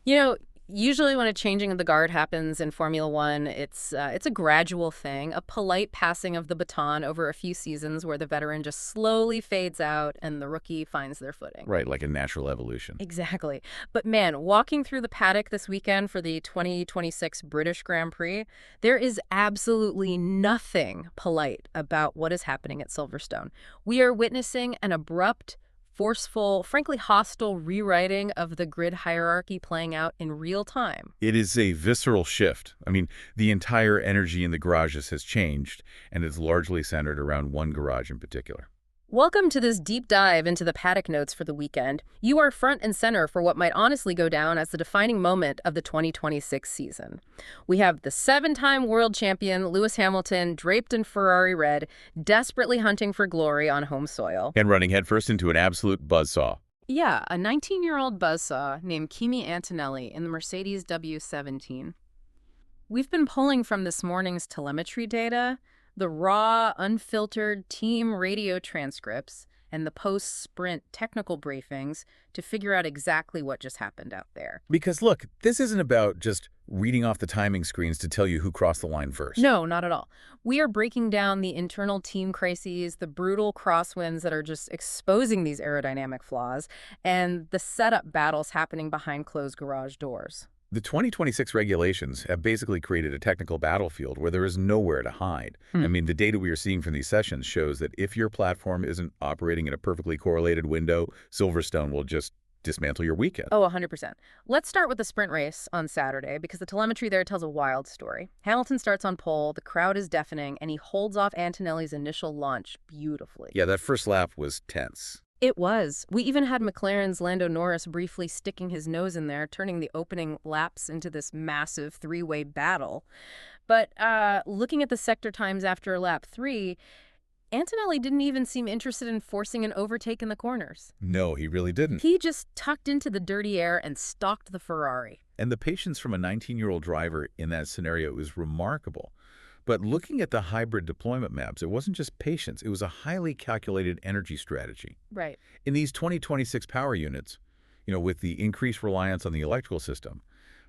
You know, usually when a changing of the guard happens in Formula One, it's a gradual thing, a polite passing of the baton over a few seasons where the veteran just slowly fades out and the rookie finds their footing. Right, like a natural evolution. Exactly. But man, walking through the paddock this weekend for the 2026 British Grand Prix, there is absolutely nothing polite about what is happening at Silverstone. We are witnessing an abrupt, forceful, frankly hostile rewriting of the grid hierarchy playing out in real time. It is a visceral shift. I mean, the entire energy in the garages has changed, and it's largely centered around one garage in particular. Welcome to this deep dive into the paddock notes for the weekend. You are front and center for what might honestly go down as the defining moment of the 2026 season. We have the seven-time world champion Lewis Hamilton draped in Ferrari red, desperately hunting for glory on home soil. And running headfirst into an absolute buzzsaw. Yeah, a 19-year-old buzzsaw named KIMI Antonelli in the Mercedes W17. We've been pulling from this morning's telemetry data, the raw, unfiltered team radio transcripts, and the post-sprint technical briefings to figure out exactly what just happened out there. Because look, this isn't about just reading off the timing screens to tell you who crossed the line first. No, not at all. We are breaking down the internal team crises, the brutal crosswinds that are just exposing these aerodynamic flaws, and the setup battles happening behind closed garage doors. The 2026 regulations have basically created a technical battlefield where there is nowhere to hide. I mean, the data we are seeing from these sessions shows that if your platform isn't operating in a perfectly correlated window, Silverstone will just dismantle your weekend. Oh, 100%. Let's start with the sprint race on Saturday because the telemetry there tells a wild story. Hamilton starts on pole, the crowd is deafening, and he holds off Antonelli's initial launch beautifully. Yeah, that first lap was tense. It was. We even had McLaren's Lando Norris briefly sticking his nose in there, turning the opening laps into this massive three-way battle. But looking at the sector times after lap 3, Antonelli didn't even seem interested in forcing an overtake in the corners. No, he really didn't. He just tucked into the dirty air and stalked the Ferrari. And the patience from a 19-year-old driver in that scenario is remarkable. But looking at the hybrid deployment maps, it wasn't just patience, it was a highly calculated energy strategy. Right. In these 2026 power units, with the increased reliance on the electrical system,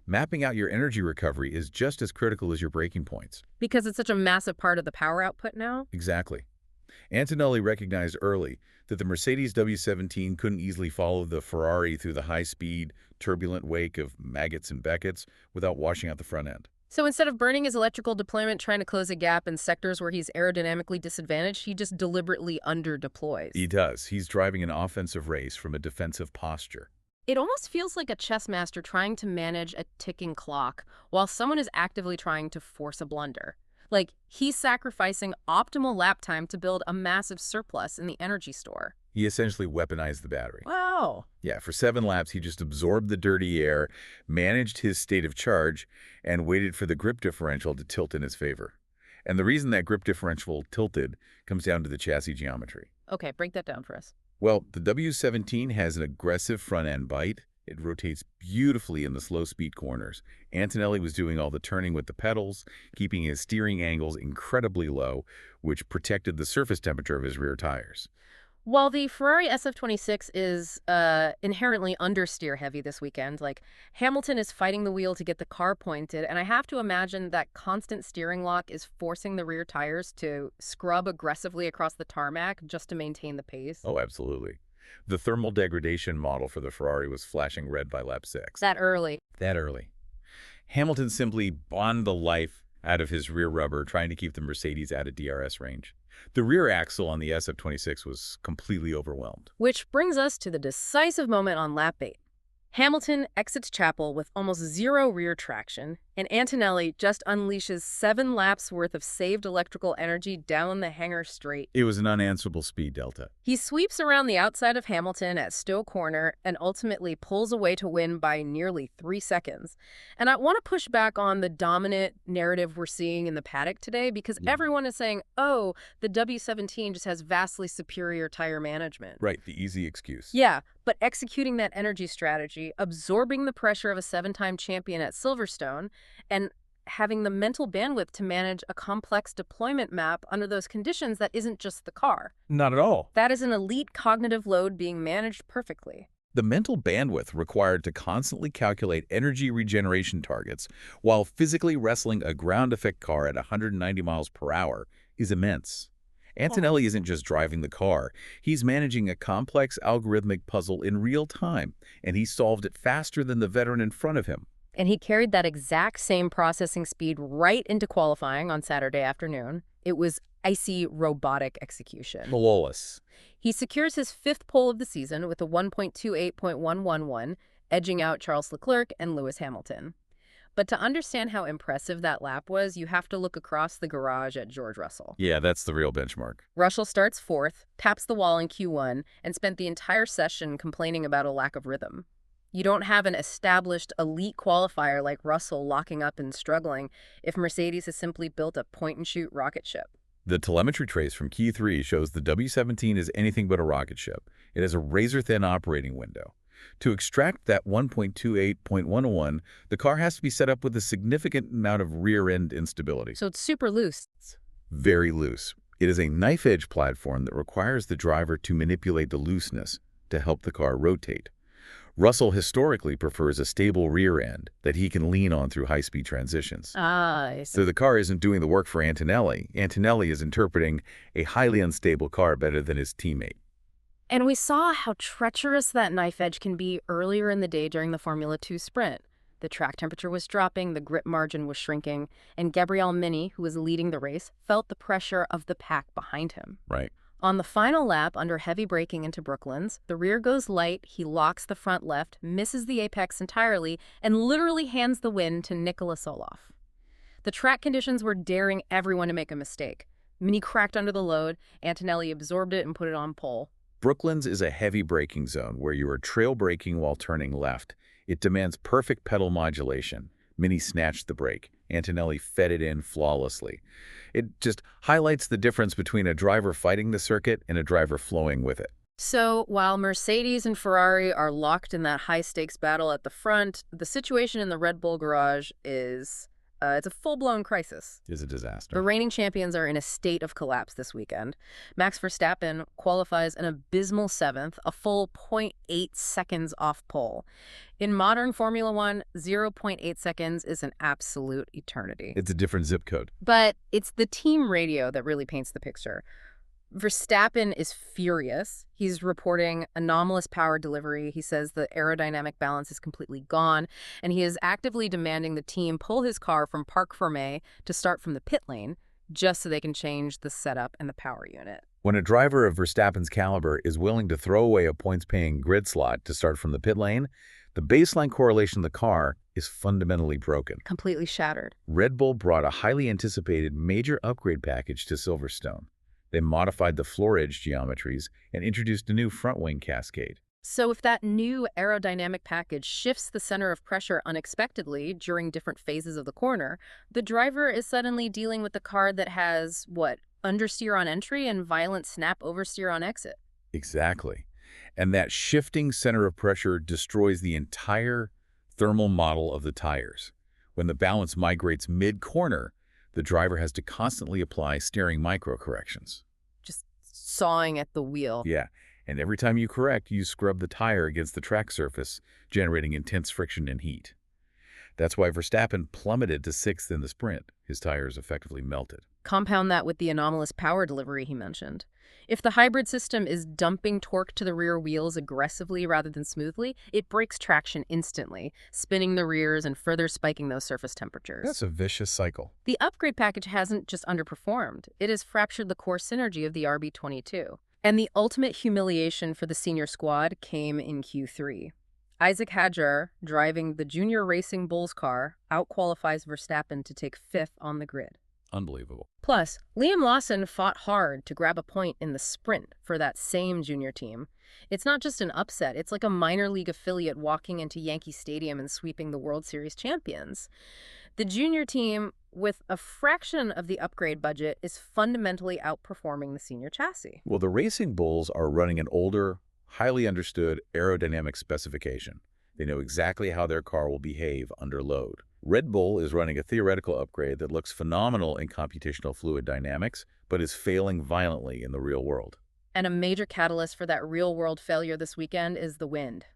mapping out your energy recovery is just as critical as your braking points. Because it's such a massive part of the power output now? Exactly. Antonelli recognized early that the Mercedes W17 couldn't easily follow the Ferrari through the high-speed, turbulent wake of maggots and Becketts without washing out the front end. So instead of burning his electrical deployment trying to close a gap in sectors where he's aerodynamically disadvantaged, he just deliberately under-deploys. He does. He's driving an offensive race from a defensive posture. It almost feels like a chess master trying to manage a ticking clock while someone is actively trying to force a blunder. Like, he's sacrificing optimal lap time to build a massive surplus in the energy store. He essentially weaponized the battery. Wow. Yeah, for 7 laps, he just absorbed the dirty air, managed his state of charge, and waited for the grip differential to tilt in his favor. And the reason that grip differential tilted comes down to the chassis geometry. Okay, break that down for us. Well, the W17 has an aggressive front-end bite. It rotates beautifully in the slow-speed corners. Antonelli was doing all the turning with the pedals, keeping his steering angles incredibly low, which protected the surface temperature of his rear tires. While the Ferrari SF26 is inherently understeer heavy this weekend, like Hamilton is fighting the wheel to get the car pointed, and I have to imagine that constant steering lock is forcing the rear tires to scrub aggressively across the tarmac just to maintain the pace. Oh, absolutely. The thermal degradation model for the Ferrari was flashing red by lap 6. That early. That early. Hamilton simply bombed the life out of his rear rubber, trying to keep the Mercedes out of DRS range. The rear axle on the SF26 was completely overwhelmed. Which brings us to the decisive moment on lap 8. Hamilton exits Chapel with almost zero rear traction, and Antonelli just unleashes 7 laps worth of saved electrical energy down the hangar straight. It was an unanswerable speed delta. He sweeps around the outside of Hamilton at Stowe Corner and ultimately pulls away to win by nearly 3 seconds. And I want to push back on the dominant narrative we're seeing in the paddock today because everyone is saying, oh, the W17 just has vastly superior tire management. Right, the easy excuse. Yeah, but executing that energy strategy, absorbing the pressure of a 7-time champion at Silverstone, and having the mental bandwidth to manage a complex deployment map under those conditions that isn't just the car. Not at all. That is an elite cognitive load being managed perfectly. The mental bandwidth required to constantly calculate energy regeneration targets while physically wrestling a ground-effect car at 190 miles per hour is immense. Antonelli isn't just driving the car, he's managing a complex algorithmic puzzle in real time, and he solved it faster than the veteran in front of him. And he carried that exact same processing speed right into qualifying on Saturday afternoon. It was icy robotic execution. Flawless. He secures his fifth pole of the season with a 1.28.111, edging out Charles Leclerc and Lewis Hamilton. But to understand how impressive that lap was, you have to look across the garage at George Russell. Yeah, that's the real benchmark. Russell starts fourth, taps the wall in Q1, and spent the entire session complaining about a lack of rhythm. You don't have an established elite qualifier like Russell locking up and struggling if Mercedes has simply built a point-and-shoot rocket ship. The telemetry trace from Q3 shows the W17 is anything but a rocket ship. It has a razor-thin operating window. To extract that 1.28.101, the car has to be set up with a significant amount of rear-end instability. So it's super loose. Very loose. It is a knife-edge platform that requires the driver to manipulate the looseness to help the car rotate. Russell historically prefers a stable rear end that he can lean on through high-speed transitions. I see. So the car isn't doing the work for Antonelli. Antonelli is interpreting a highly unstable car better than his teammate. And we saw how treacherous that knife edge can be earlier in the day during the Formula 2 sprint. The track temperature was dropping, the grip margin was shrinking, and Gabriel Mini, who was leading the race, felt the pressure of the pack behind him. Right. On the final lap, under heavy braking into Brooklands, the rear goes light, he locks the front left, misses the apex entirely, and literally hands the win to Nicolas Olof. The track conditions were daring everyone to make a mistake. Mini cracked under the load, Antonelli absorbed it and put it on pole. Brooklands is a heavy braking zone where you are trail braking while turning left. It demands perfect pedal modulation. Mini snatched the brake. Antonelli fed it in flawlessly. It just highlights the difference between a driver fighting the circuit and a driver flowing with it. So while Mercedes and Ferrari are locked in that high-stakes battle at the front, the situation in the Red Bull garage is it's a full-blown crisis. It's a disaster. The reigning champions are in a state of collapse this weekend. Max Verstappen qualifies an abysmal 7th, a full 0.8 seconds off pole. In modern Formula One, 0.8 seconds is an absolute eternity. It's a different zip code. But it's the team radio that really paints the picture. Verstappen is furious. He's reporting anomalous power delivery. He says the aerodynamic balance is completely gone, and he is actively demanding the team pull his car from Parc Fermé to start from the pit lane, just so they can change the setup and the power unit. When a driver of Verstappen's caliber is willing to throw away a points-paying grid slot to start from the pit lane, the baseline correlation of the car is fundamentally broken. Completely shattered. Red Bull brought a highly anticipated major upgrade package to Silverstone. They modified the floor edge geometries and introduced a new front wing cascade. So if that new aerodynamic package shifts the center of pressure unexpectedly during different phases of the corner, the driver is suddenly dealing with a car that has, understeer on entry and violent snap oversteer on exit. Exactly. And that shifting center of pressure destroys the entire thermal model of the tires. When the balance migrates mid-corner, the driver has to constantly apply steering micro-corrections. Just sawing at the wheel. Yeah, and every time you correct, you scrub the tire against the track surface, generating intense friction and heat. That's why Verstappen plummeted to 6th in the sprint. His tires effectively melted. Compound that with the anomalous power delivery he mentioned. If the hybrid system is dumping torque to the rear wheels aggressively rather than smoothly, it breaks traction instantly, spinning the rears and further spiking those surface temperatures. That's a vicious cycle. The upgrade package hasn't just underperformed, it has fractured the core synergy of the RB22. And the ultimate humiliation for the senior squad came in Q3. Isaac Hadjar, driving the Junior Racing Bulls car, outqualifies Verstappen to take 5th on the grid. Unbelievable. Plus, Liam Lawson fought hard to grab a point in the sprint for that same junior team. It's not just an upset, it's like a minor league affiliate walking into Yankee Stadium and sweeping the World Series champions. The junior team, with a fraction of the upgrade budget, is fundamentally outperforming the senior chassis. Well, the Racing Bulls are running an older, highly understood aerodynamic specification. They know exactly how their car will behave under load. Red Bull is running a theoretical upgrade that looks phenomenal in computational fluid dynamics, but is failing violently in the real world. And a major catalyst for that real-world failure this weekend is the wind.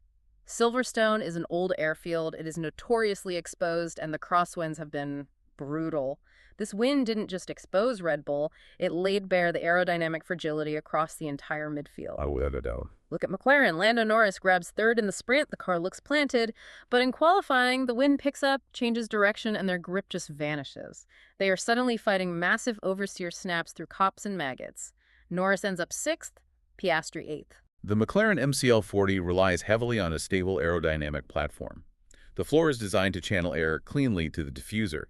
Silverstone is an old airfield. It is notoriously exposed, and the crosswinds have been brutal. This wind didn't just expose Red Bull, it laid bare the aerodynamic fragility across the entire midfield. Without a doubt. Look at McLaren. Lando Norris grabs third in the sprint. The car looks planted. But in qualifying, the wind picks up, changes direction, and their grip just vanishes. They are suddenly fighting massive oversteer snaps through cops and maggots. Norris ends up 6th, Piastri 8th. The McLaren MCL40 relies heavily on a stable aerodynamic platform. The floor is designed to channel air cleanly to the diffuser.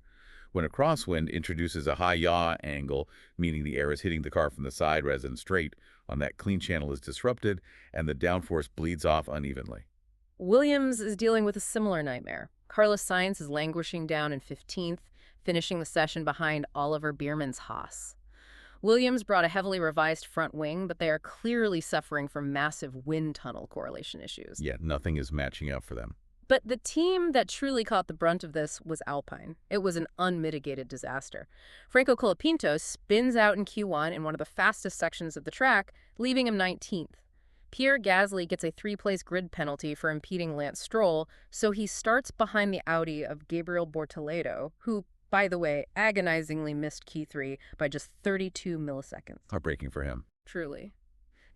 When a crosswind introduces a high yaw angle, meaning the air is hitting the car from the side rather than straight, on that clean channel is disrupted and the downforce bleeds off unevenly. Williams is dealing with a similar nightmare. Carlos Sainz is languishing down in 15th, finishing the session behind Oliver Biermann's Haas. Williams brought a heavily revised front wing, but they are clearly suffering from massive wind tunnel correlation issues. Yet nothing is matching up for them. But the team that truly caught the brunt of this was Alpine. It was an unmitigated disaster. Franco Colapinto spins out in Q1 in one of the fastest sections of the track, leaving him 19th. Pierre Gasly gets a 3-place grid penalty for impeding Lance Stroll, so he starts behind the Audi of Gabriel Bortoledo, who, by the way, agonizingly missed Q3 by just 32 milliseconds. Heartbreaking for him. Truly.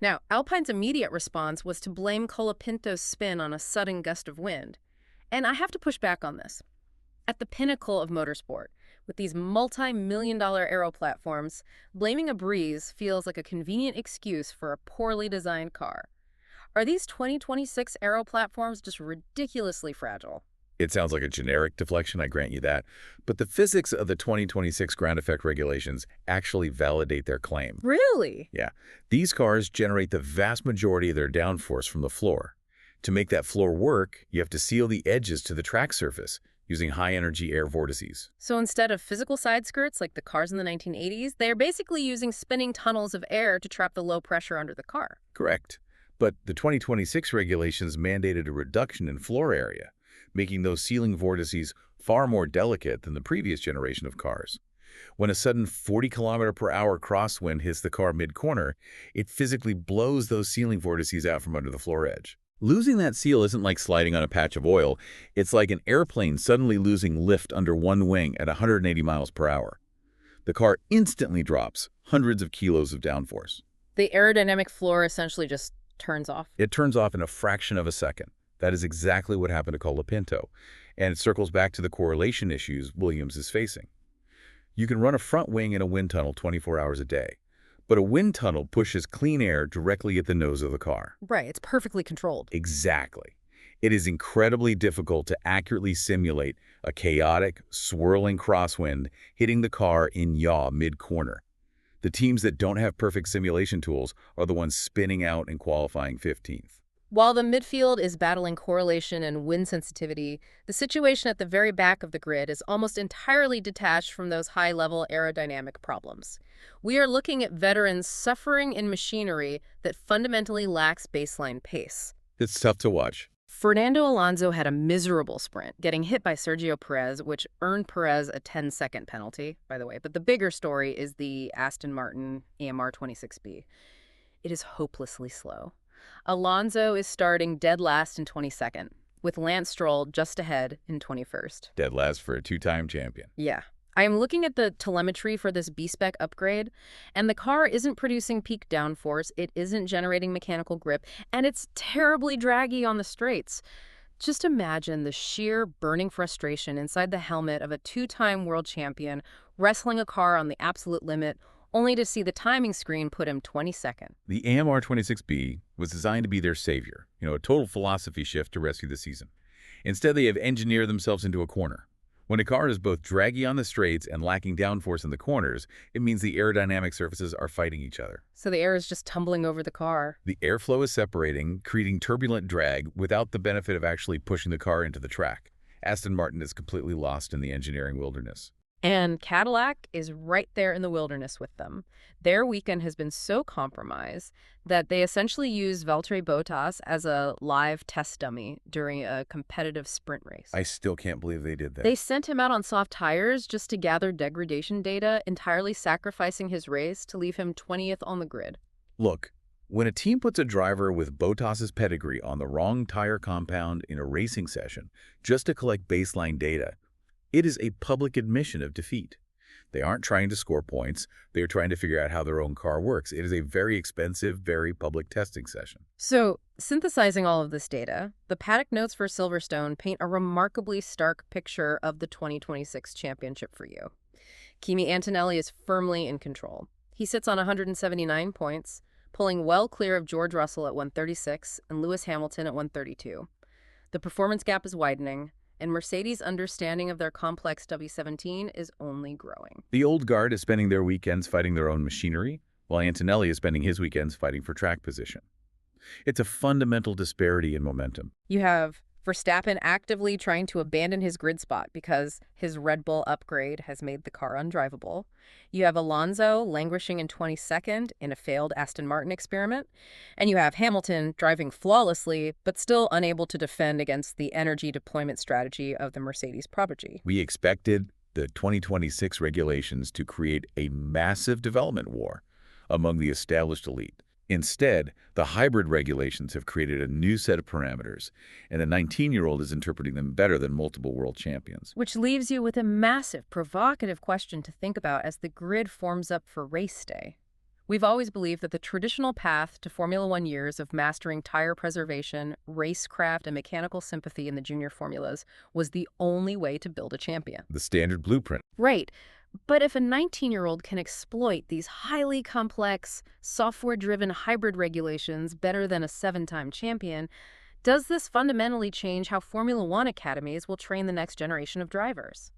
Now, Alpine's immediate response was to blame Colapinto's spin on a sudden gust of wind. And I have to push back on this. At the pinnacle of motorsport, with these multi-million-dollar aero platforms, blaming a breeze feels like a convenient excuse for a poorly designed car. Are these 2026 aero platforms just ridiculously fragile? It sounds like a generic deflection, I grant you that, but the physics of the 2026 ground effect regulations actually validate their claim. Really? Yeah. These cars generate the vast majority of their downforce from the floor. To make that floor work, you have to seal the edges to the track surface using high-energy air vortices. So instead of physical side skirts like the cars in the 1980s, they are basically using spinning tunnels of air to trap the low pressure under the car. Correct. But the 2026 regulations mandated a reduction in floor area, making those sealing vortices far more delicate than the previous generation of cars. When a sudden 40-kilometer-per-hour crosswind hits the car mid-corner, it physically blows those sealing vortices out from under the floor edge. Losing that seal isn't like sliding on a patch of oil. It's like an airplane suddenly losing lift under one wing at 180 miles per hour. The car instantly drops hundreds of kilos of downforce. The aerodynamic floor essentially just turns off. It turns off in a fraction of a second. That is exactly what happened to Colapinto, and it circles back to the correlation issues Williams is facing. You can run a front wing in a wind tunnel 24 hours a day, but a wind tunnel pushes clean air directly at the nose of the car. Right, it's perfectly controlled. Exactly. It is incredibly difficult to accurately simulate a chaotic, swirling crosswind hitting the car in yaw mid-corner. The teams that don't have perfect simulation tools are the ones spinning out and qualifying 15th. While the midfield is battling correlation and wind sensitivity, the situation at the very back of the grid is almost entirely detached from those high-level aerodynamic problems. We are looking at veterans suffering in machinery that fundamentally lacks baseline pace. It's tough to watch. Fernando Alonso had a miserable sprint, getting hit by Sergio Perez, which earned Perez a 10-second penalty, by the way. But the bigger story is the Aston Martin AMR 26B. It is hopelessly slow. Alonso is starting dead last in 22nd, with Lance Stroll just ahead in 21st. Dead last for a two-time champion. Yeah. I am looking at the telemetry for this B-Spec upgrade, and the car isn't producing peak downforce, it isn't generating mechanical grip, and it's terribly draggy on the straights. Just imagine the sheer burning frustration inside the helmet of a two-time world champion wrestling a car on the absolute limit, only to see the timing screen put him 22nd. The AMR 26B was designed to be their savior, a total philosophy shift to rescue the season. Instead, they have engineered themselves into a corner. When a car is both draggy on the straights and lacking downforce in the corners, it means the aerodynamic surfaces are fighting each other. So the air is just tumbling over the car. The airflow is separating, creating turbulent drag without the benefit of actually pushing the car into the track. Aston Martin is completely lost in the engineering wilderness. And Cadillac is right there in the wilderness with them. Their weekend has been so compromised that they essentially used Valtteri Bottas as a live test dummy during a competitive sprint race. I still can't believe they did that. They sent him out on soft tires just to gather degradation data, entirely sacrificing his race to leave him 20th on the grid. Look, When a team puts a driver with Bottas's pedigree on the wrong tire compound in a racing session just to collect baseline data, it is a public admission of defeat. They aren't trying to score points. They are trying to figure out how their own car works. It is a very expensive, very public testing session. So, synthesizing all of this data, the paddock notes for Silverstone paint a remarkably stark picture of the 2026 championship for you. Kimi Antonelli is firmly in control. He sits on 179 points, pulling well clear of George Russell at 136 and Lewis Hamilton at 132. The performance gap is widening, and Mercedes' understanding of their complex W17 is only growing. The old guard is spending their weekends fighting their own machinery, while Antonelli is spending his weekends fighting for track position. It's a fundamental disparity in momentum. You have Verstappen actively trying to abandon his grid spot because his Red Bull upgrade has made the car undrivable. You have Alonso languishing in 22nd in a failed Aston Martin experiment. And you have Hamilton driving flawlessly, but still unable to defend against the energy deployment strategy of the Mercedes prodigy. We expected the 2026 regulations to create a massive development war among the established elite. Instead, the hybrid regulations have created a new set of parameters, and the 19-year-old is interpreting them better than multiple world champions. Which leaves you with a massive, provocative question to think about as the grid forms up for race day. We've always believed that the traditional path to Formula One years of mastering tire preservation, racecraft, and mechanical sympathy in the junior formulas was the only way to build a champion. The standard blueprint. Right. But if a 19-year-old can exploit these highly complex, software-driven hybrid regulations better than a 7-time champion, does this fundamentally change how Formula One academies will train the next generation of drivers?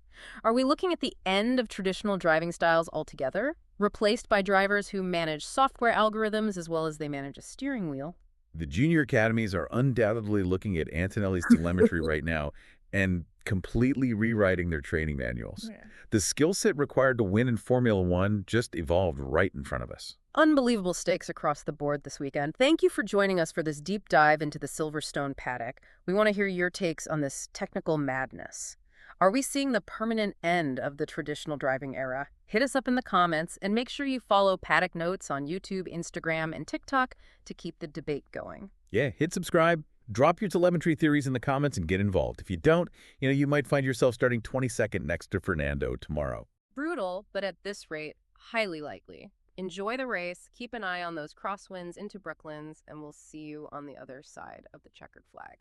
Are we looking at the end of traditional driving styles altogether, replaced by drivers who manage software algorithms as well as they manage a steering wheel? The junior academies are undoubtedly looking at Antonelli's telemetry right now and completely rewriting their training manuals. Yeah. The skill set required to win in Formula One just evolved right in front of us. Unbelievable stakes across the board this weekend. Thank you for joining us for this deep dive into the Silverstone paddock. We want to hear your takes on this technical madness. Are we seeing the permanent end of the traditional driving era? Hit us up in the comments and make sure you follow Paddock Notes on YouTube, Instagram, and TikTok to keep the debate going. Yeah, hit subscribe, drop your telemetry theories in the comments, and get involved. If you don't, you might find yourself starting 22nd next to Fernando tomorrow. Brutal, but at this rate, highly likely. Enjoy the race, keep an eye on those crosswinds into Brooklands, and we'll see you on the other side of the checkered flag.